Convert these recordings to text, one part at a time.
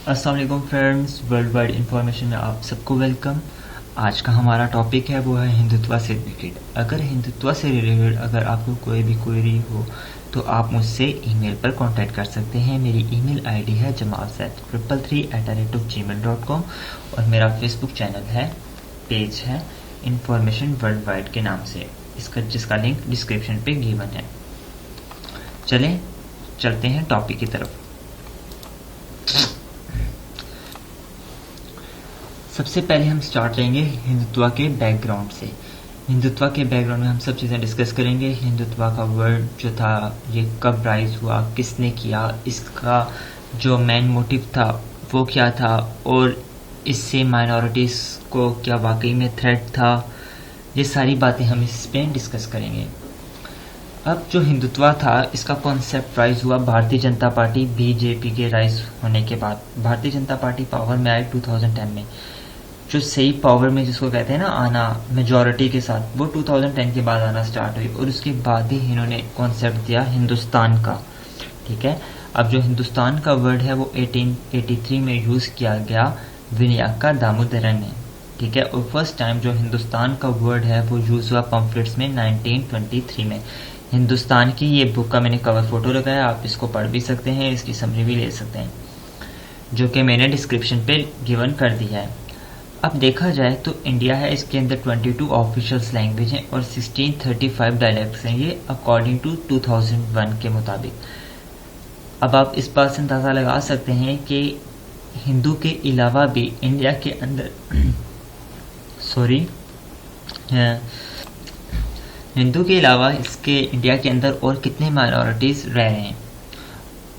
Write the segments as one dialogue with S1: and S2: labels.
S1: अस्सलाम वालेकुम friends, world wide information में आप सबको वेलकम। आज का हमारा टॉपिक है वो है हिंदुत्व से रिलेटेड। अगर हिंदुत्व से रिलेटेड अगर आपको कोई भी क्वेरी हो तो आप मुझसे ईमेल पर कांटेक्ट कर सकते हैं। मेरी ईमेल आईडी है jamal333@gmail.com और मेरा फेसबुक चैनल है, पेज है इन्फॉर्मेशन वर्ल्ड वाइड के नाम से, जिसका लिंक डिस्क्रिप्शन पे गिवन है। चलते हैं टॉपिक की तरफ। सबसे पहले हम स्टार्ट लेंगे हिंदुत्व के बैकग्राउंड से। हिंदुत्व के बैकग्राउंड में हम सब चीज़ें डिस्कस करेंगे। हिंदुत्व का वर्ड जो था ये कब राइज हुआ, किसने किया, इसका जो मेन मोटिव था वो क्या था, और इससे माइनॉरिटीज़ को क्या वाकई में थ्रेट था, ये सारी बातें हम इस पे डिस्कस करेंगे। अब जो हिंदुत्व था इसका कॉन्सेप्ट राइज हुआ भारतीय जनता पार्टी बीजेपी के राइज होने के बाद। भारतीय जनता पार्टी पावर में आई 2010 में। जो सही पावर में जिसको कहते हैं ना आना मेजॉरिटी के साथ, वो 2010 के बाद आना स्टार्ट हुई और उसके बाद ही इन्होंने कॉन्सेप्ट दिया हिंदुस्तान का। ठीक है, अब जो हिंदुस्तान का वर्ड है वो 1883 में यूज़ किया गया विनायका दामोदरन ने। ठीक है, और फर्स्ट टाइम जो हिंदुस्तान का वर्ड है वो यूज़ हुआ पम्फलेट्स में 1923 में। हिंदुस्तान की ये बुक का मैंने कवर फोटो लगाया, आप इसको पढ़ भी सकते हैं, इसकी समरी भी ले सकते हैं, जो कि मैंने डिस्क्रिप्शन पे गिवन कर दिया है। अब देखा जाए तो इंडिया है, इसके अंदर 22 ऑफिशियल्स लैंग्वेज हैं और 1635 डायलेक्ट्स हैं, ये अकॉर्डिंग टू 2001 के मुताबिक। अब आप इस बात से अंदाज़ा लगा सकते हैं कि हिंदू के अलावा भी इंडिया के अंदर हिंदू के अलावा इसके इंडिया के अंदर और कितने माइनॉरिटीज़ रह रहे हैं।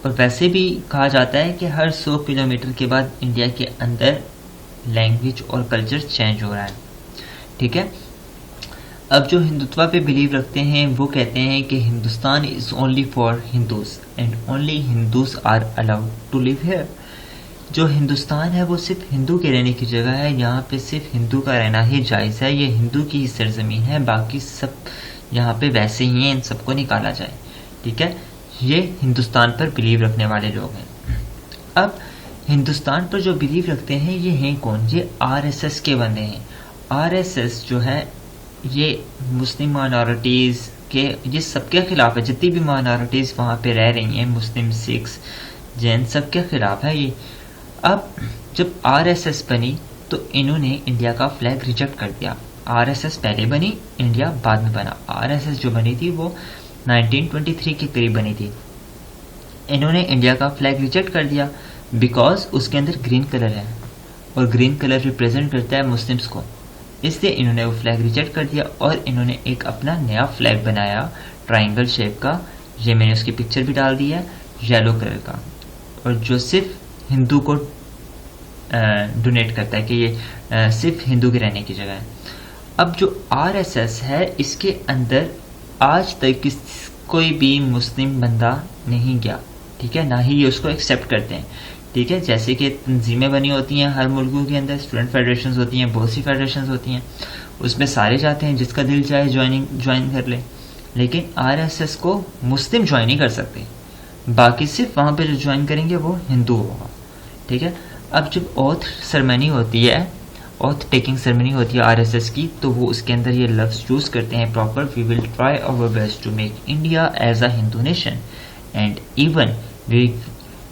S1: और वैसे भी कहा जाता है कि हर 100 किलोमीटर के बाद इंडिया के अंदर लैंग्वेज और कल्चर चेंज हो रहा है। ठीक है, अब जो हिंदुत्व पे बिलीव रखते हैं वो कहते हैं कि Hindustan is only for Hindus and only Hindus are allowed to live here. जो हिंदुस्तान है वो सिर्फ हिंदू के रहने की जगह है, यहाँ पे सिर्फ हिंदू का रहना ही जायज़ है, ये हिंदू की ही सरजमीन है, बाकी सब यहाँ पे वैसे ही हैं, इन सबको निकाला जाए। ठीक है, ये हिंदुस्तान पर बिलीव रखने वाले लोग हैं। अब हिंदुस्तान पर जो बिलीव रखते हैं ये हैं कौन? ये आरएसएस के बंदे हैं। आरएसएस जो है ये मुस्लिम माइनॉरिटीज़ के, ये सबके खिलाफ है, जितनी भी माइनॉरिटीज़ वहाँ पे रह रही हैं, मुस्लिम, सिख्स, जैन, सबके खिलाफ है ये। अब जब आरएसएस बनी तो इन्होंने इंडिया का फ्लैग रिजेक्ट कर दिया। आरएसएस पहले बनी, इंडिया बाद में बना। आरएसएस जो बनी थी वो 1923 के करीब बनी थी। इन्होंने इंडिया का फ्लैग रिजेक्ट कर दिया बिकॉज उसके अंदर ग्रीन कलर है और ग्रीन कलर रिप्रेजेंट करता है मुस्लिम्स को, इसलिए इन्होंने वो फ्लैग रिजेक्ट कर दिया और इन्होंने एक अपना नया फ्लैग बनाया ट्रायंगल शेप का। ये मैंने उसकी पिक्चर भी डाल दी है, येलो कलर का, और जो सिर्फ हिंदू को डोनेट करता है कि ये सिर्फ हिंदू के रहने की जगह है। अब जो आरएसएस है इसके अंदर आज तक कोई भी मुस्लिम बंदा नहीं गया। ठीक है, ना ही ये उसको एक्सेप्ट करते हैं। ठीक है, जैसे कि तंजीमें बनी होती हैं हर मुल्कों के अंदर, स्टूडेंट फेडरेशंस होती हैं, बहुत सी फेडरेशंस होती हैं, उसमें सारे जाते हैं, जिसका दिल चाहे ज्वाइन कर ले। लेकिन आरएसएस को मुस्लिम ज्वाइन नहीं कर सकते, बाकी सिर्फ वहाँ पे जो ज्वाइन करेंगे वो हिंदू होगा। ठीक है, अब जब ऑथ सेरेमनी होती है, ऑथ टेकिंग सेरेमनी होती है आरएसएस की, तो वो उसके अंदर ये लफ्ज़ चूज़ करते हैं proper, we will try our best to make India as a Hindu nation and even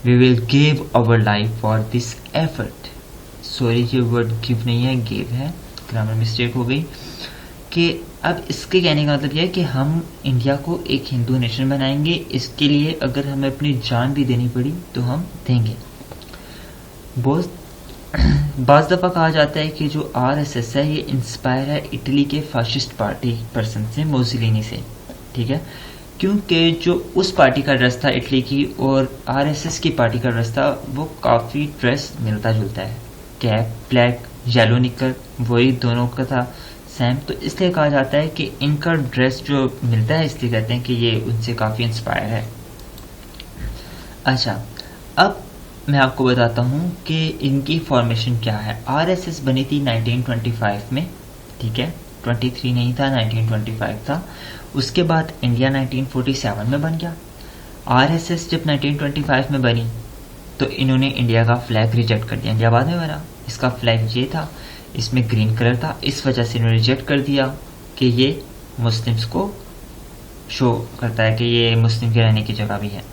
S1: we will give our life for this effort। Sorry, ये वर्ड गिव नहीं है, गिव है, ग्रामर मिस्टेक हो गई। कि अब इसके कहने का मतलब यह है कि हम इंडिया को एक हिंदू नेशन बनाएंगे, इसके लिए अगर हमें अपनी जान भी देनी पड़ी तो हम देंगे। बाज़ दफ़ा कहा जाता है कि जो आरएसएस है ये इंस्पायर है इटली के फाशिस्ट पार्टी पर्सन से, मोसिलिनी से। ठीक है, क्योंकि जो उस पार्टी का ड्रेस था इटली की और आरएसएस की पार्टी का ड्रेस था वो काफ़ी ड्रेस मिलता जुलता है, कैप, ब्लैक, येलो निकर, वही दोनों का था सेम, तो इसलिए कहा जाता है कि इनका ड्रेस जो मिलता है, इसलिए कहते हैं कि ये उनसे काफ़ी इंस्पायर है। अच्छा, अब मैं आपको बताता हूँ कि इनकी फॉर्मेशन क्या है। आरएसएस बनी थी 1925 में। ठीक है, 23 नहीं था, 1925 था। उसके बाद इंडिया 1947 में बन गया। आरएसएस जब 1925 में बनी तो इन्होंने इंडिया का फ्लैग रिजेक्ट कर दिया। इंडिया बाद में बना, इसका फ्लैग ये था, इसमें ग्रीन कलर था, इस वजह से इन्होंने रिजेक्ट कर दिया कि ये मुस्लिम्स को शो करता है कि ये मुस्लिम के रहने की जगह भी है,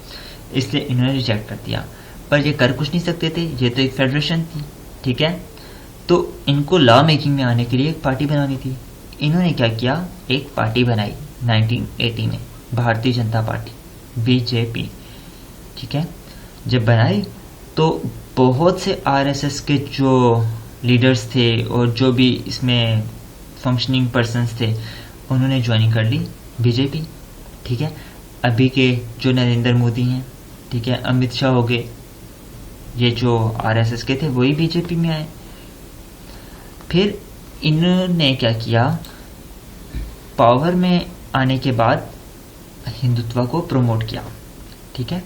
S1: इसलिए इन्होंने रिजेक्ट कर दिया। पर ये कर कुछ नहीं सकते थे, ये तो एक फेडरेशन थी, ठीक है। तो इनको लॉ मेकिंग में आने के लिए एक पार्टी बनानी थी। इन्होंने क्या किया, एक पार्टी बनाई 1980 में, भारतीय जनता पार्टी, बीजेपी, ठीक है। जब बनाई तो बहुत से आरएसएस के जो लीडर्स थे और जो भी इसमें फंक्शनिंग पर्सन्स थे, उन्होंने ज्वाइनिंग कर ली बीजेपी, ठीक है। अभी के जो नरेंद्र मोदी हैं, ठीक है, अमित शाह हो गए, ये जो आरएसएस के थे वही बीजेपी में आए। फिर इन्होंने क्या किया, पावर में आने के बाद हिंदुत्व को प्रमोट किया, ठीक है।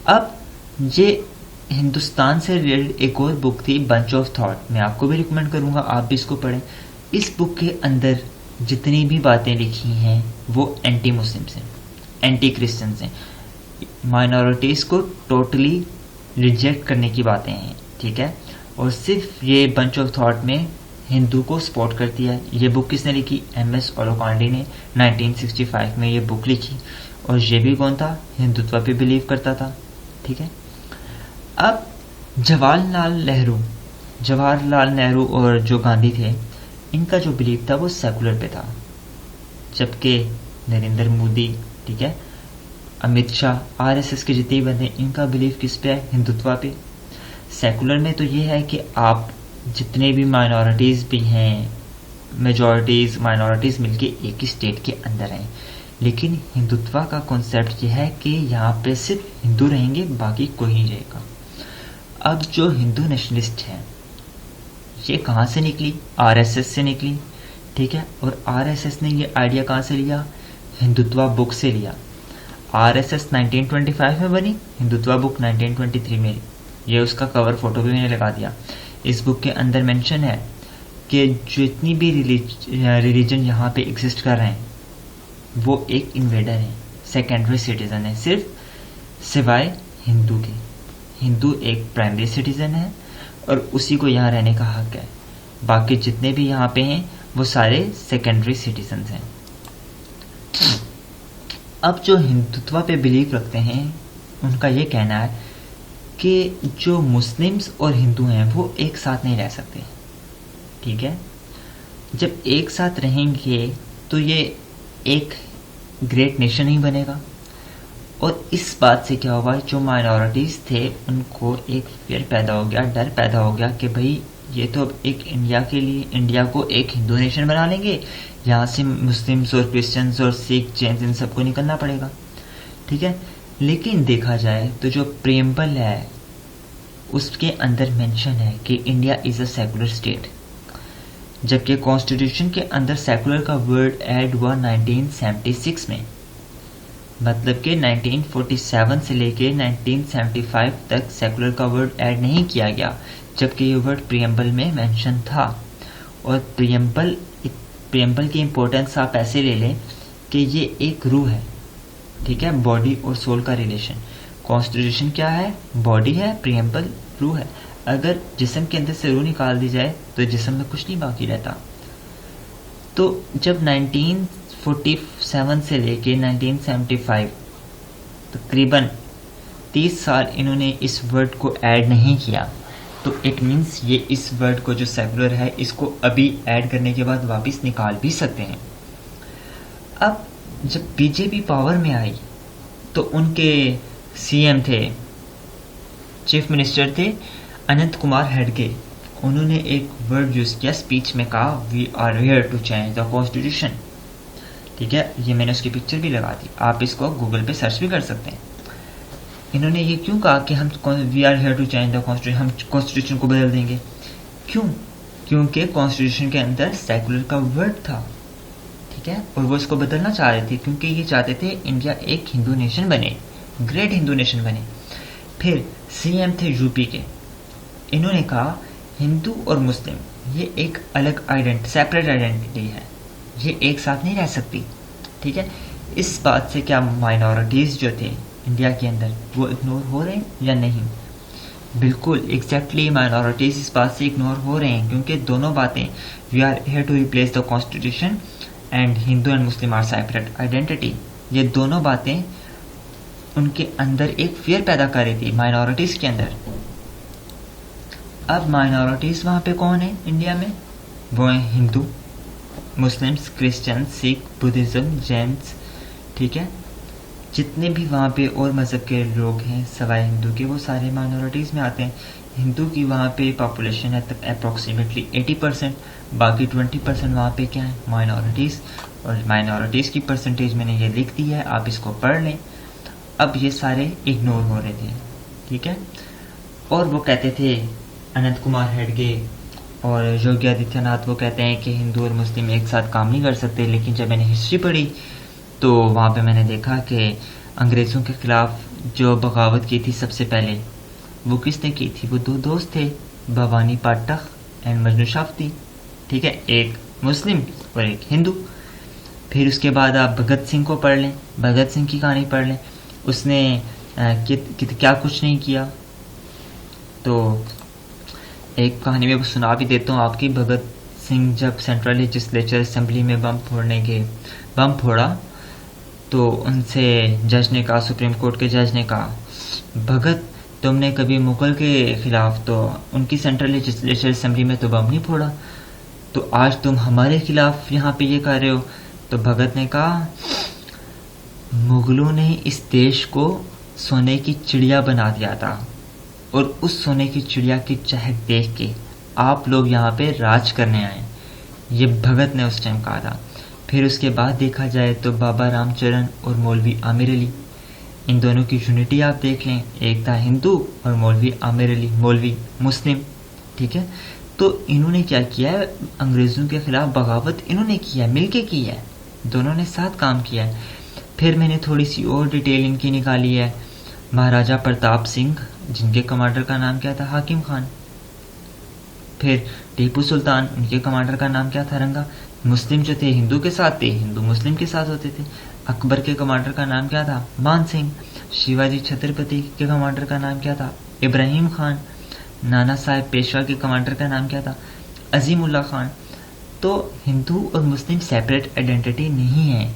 S1: अब ये हिंदुस्तान से रिलेटेड एक और बुक थी, बंच ऑफ थॉट, मैं आपको भी रिकमेंड करूंगा, आप भी इसको पढ़ें। इस बुक के अंदर जितनी भी बातें लिखी हैं वो एंटी मुस्लिम्स हैं, एंटी क्रिश्चियंस हैं, माइनॉरिटीज़ को टोटली रिजेक्ट करने की बातें हैं, ठीक है। और सिर्फ ये बंच ऑफ थॉट में हिंदू को सपोर्ट करती है। ये बुक किसने लिखी, MS ओलोकांडी ने 1965 में ये बुक लिखी। और ये भी कौन था, हिंदुत्व पे बिलीव करता था, ठीक है। अब जवाहरलाल नेहरू और जो गांधी थे, इनका जो बिलीव था वो सेकुलर पे था, जबकि नरेंद्र मोदी, ठीक है, अमित शाह, आरएसएस के जितने बंदे, इनका बिलीव किस पे है, हिंदुत्व पे। सेकुलर में तो ये है कि आप जितने भी माइनॉरिटीज़ भी हैं, मेजॉरिटीज़ माइनॉरिटीज़ मिलके एक ही स्टेट के अंदर हैं। लेकिन हिंदुत्व का कॉन्सेप्ट यह है कि यहाँ पे सिर्फ हिंदू रहेंगे, बाकी कोई नहीं रहेगा। अब जो हिंदू नेशनलिस्ट हैं, ये कहाँ से निकली, आरएसएस से निकली, ठीक है। और आरएसएस ने ये आइडिया कहाँ से लिया, हिंदुत्व बुक से लिया। आरएसएस 1925 में बनी, हिंदुत्व बुक 1923 में। ये उसका कवर फोटो भी मैंने लगा दिया। इस बुक के अंदर मेंशन है कि जितनी भी रिलीजन यहाँ पे एग्जिस्ट कर रहे हैं वो एक इन्वेडर है, सेकेंडरी सिटीजन है, सिर्फ सिवाय हिंदू के। हिंदू एक प्राइमरी सिटीजन है और उसी को यहाँ रहने का हक है। बाकी जितने भी यहाँ पे हैं वो सारे सेकेंडरी सिटीजन हैं। अब जो हिंदुत्व पे बिलीव रखते हैं, उनका ये कहना है कि जो मुस्लिम्स और हिंदू हैं वो एक साथ नहीं रह सकते, ठीक है। जब एक साथ रहेंगे तो ये एक ग्रेट नेशन ही बनेगा। और इस बात से क्या हुआ, जो माइनॉरिटीज़ थे उनको एक फियर पैदा हो गया, डर पैदा हो गया कि भाई ये तो एक इंडिया के लिए, इंडिया को एक हिंदू नेशन बना लेंगे, यहाँ से मुस्लिम्स और क्रिश्चियंस और सिख, जैन, इन सबको निकलना पड़ेगा, ठीक है। लेकिन देखा जाए तो जो प्रेम्बल है उसके अंदर मेंशन है कि India is a secular state, जबकि कॉन्स्टिट्यूशन के अंदर सेकुलर का वर्ड ऐड हुआ 1976 में। मतलब कि 1947 से लेके 1975 तक सेकुलर का वर्ड ऐड नहीं किया गया, जबकि ये वर्ड प्रियम्बल में मेंशन था। और प्रियम्बल की इम्पोर्टेंस आप ऐसे ले लें कि ये एक रूह है, ठीक है, बॉडी और सोल का रिलेशन। कॉन्स्टिट्यूशन क्या है, बॉडी है, प्रियम्बल रूह है। अगर जिस्म के अंदर से रूह निकाल दी जाए तो जिस्म में कुछ नहीं बाकी रहता। तो जब 1947 से लेके 1975 तकरीबन 30 साल इन्होंने इस वर्ड को ऐड नहीं किया, तो इट मीन्स ये इस वर्ड को जो सेकुलर है इसको अभी ऐड करने के बाद वापस निकाल भी सकते हैं। अब जब बीजेपी पावर में आई तो उनके सीएम थे, चीफ मिनिस्टर थे अनंत कुमार हेगड़े। उन्होंने एक वर्ड यूज़ किया स्पीच में, कहा we are here to change the constitution, ठीक है। ये मैंने उसकी पिक्चर भी लगा दी, आप इसको गूगल पे सर्च भी कर सकते हैं। इन्होंने ये क्यों कहा कि हम we are here to change the constitution, हम कॉन्स्टिट्यूशन को बदल देंगे, क्यों? क्योंकि कॉन्स्टिट्यूशन के अंदर सेकुलर का वर्ड था, ठीक है, और वो इसको बदलना चाह रहे थे क्योंकि ये चाहते थे इंडिया एक हिंदू नेशन बने, ग्रेट हिंदू नेशन बने। फिर सीएम थे यूपी के, इन्होंने कहा हिंदू और मुस्लिम ये एक अलग सेपरेट आइडेंटिटी है, ये एक साथ नहीं रह सकती, ठीक है। इस बात से क्या माइनॉरिटीज़ जो थे इंडिया के अंदर वो इग्नोर हो रहे हैं या नहीं? बिल्कुल एग्जैक्टली माइनॉरिटीज इस बात से इग्नोर हो रहे हैं, क्योंकि दोनों बातें, we are here to replace the constitution and Hindu and Muslim are separate identity, ये दोनों बातें उनके अंदर एक फियर पैदा कर रही थी माइनॉरिटीज के अंदर। अब माइनॉरिटीज वहाँ पे कौन है इंडिया में? वो हैं Hindu, Muslims, Christian, Sikh, Buddhism, Jains, ठीक है। जितने भी वहाँ पे और मज़हब के लोग हैं सवाए हिंदू के, वो सारे माइनॉरिटीज़ में आते हैं। हिंदू की वहाँ पे पॉपुलेशन है तक अप्रॉक्सीमेटली 80%, बाकी 20% वहाँ पे क्या है? माइनॉरिटीज़। और माइनॉरिटीज़ की परसेंटेज मैंने ये लिख दी है, आप इसको पढ़ लें। अब ये सारे इग्नोर हो रहे थे, ठीक है। और वो कहते थे, अनंत कुमार हेगड़े और योगी आदित्यनाथ, वो कहते हैं कि हिंदू और मुस्लिम एक साथ काम नहीं कर सकते। लेकिन जब मैंने हिस्ट्री पढ़ी तो वहाँ पे मैंने देखा कि अंग्रेज़ों के ख़िलाफ़ जो बगावत की थी सबसे पहले, वो किसने की थी? वो दो दोस्त थे, भवानी पाठक एंड मजनू शाफ्ती, ठीक है, एक मुस्लिम और एक हिंदू। फिर उसके बाद आप भगत सिंह को पढ़ लें, भगत सिंह की कहानी पढ़ लें, उसने क्या कुछ नहीं किया। तो एक कहानी में सुना भी देता हूँ आपकी। भगत सिंह जब सेंट्रल लेजिस्लेचर असेंबली में बम फोड़ा तो उनसे जज ने कहा, सुप्रीम कोर्ट के जज ने कहा, भगत तुमने कभी मुगल के खिलाफ तो उनकी सेंट्रल लेजिस्लेचर असेंबली में तो बम नहीं फोड़ा, तो आज तुम हमारे खिलाफ यहाँ पे ये कर रहे हो। तो भगत ने कहा, मुगलों ने इस देश को सोने की चिड़िया बना दिया था, और उस सोने की चिड़िया की चहक देख के आप लोग यहाँ पे राज करने आए। ये भगत ने उस टाइम कहा था। फिर उसके बाद देखा जाए तो बाबा रामचरण और मौलवी आमिर अली, इन दोनों की यूनिटी आप देख लें, एक था हिंदू और मौलवी आमिर अली, मौलवी मुस्लिम, ठीक है। तो इन्होंने क्या किया है? अंग्रेज़ों के खिलाफ बगावत इन्होंने किया है, मिलके की है, दोनों ने साथ काम किया है। फिर मैंने थोड़ी सी और डिटेल इनकी निकाली है। महाराजा प्रताप सिंह, जिनके कमांडर का नाम क्या था? हाकिम खान। फिर टीपू सुल्तान, उनके कमांडर का नाम क्या था? रंगा। मुस्लिम जो थे हिंदू के साथ थे, हिंदू मुस्लिम के साथ होते थे। अकबर के कमांडर का नाम क्या था? मान सिंह। शिवाजी छत्रपति के कमांडर का नाम क्या था? इब्राहिम खान। नाना साहेब पेशवा के कमांडर का नाम क्या था? अजीमुल्ला खान। तो हिंदू और मुस्लिम सेपरेट आइडेंटिटी नहीं है।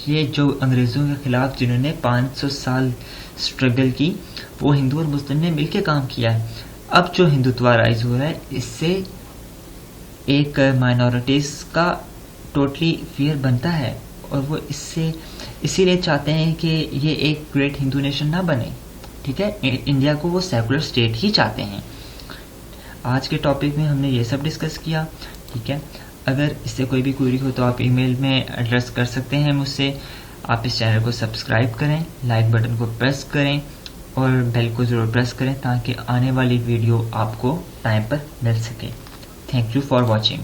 S1: ये जो अंग्रेज़ों के खिलाफ जिन्होंने 500 साल स्ट्रगल की, वो हिंदू और मुस्लिम ने मिलकर काम किया है। अब जो हिंदुत्व राइज हो रहा है, इससे एक माइनॉरिटीज़ का टोटली फियर बनता है, और वो इससे इसीलिए चाहते हैं कि ये एक ग्रेट हिंदू नेशन ना बने, ठीक है। इंडिया को वो सेकुलर स्टेट ही चाहते हैं। आज के टॉपिक में हमने ये सब डिस्कस किया, ठीक है। अगर इससे कोई भी क्वेरी हो तो आप ईमेल में एड्रेस कर सकते हैं मुझसे। आप इस चैनल को सब्सक्राइब करें, लाइक बटन को प्रेस करें और बेल को ज़रूर प्रेस करें, ताकि आने वाली वीडियो आपको टाइम पर मिल सके। Thank you for watching.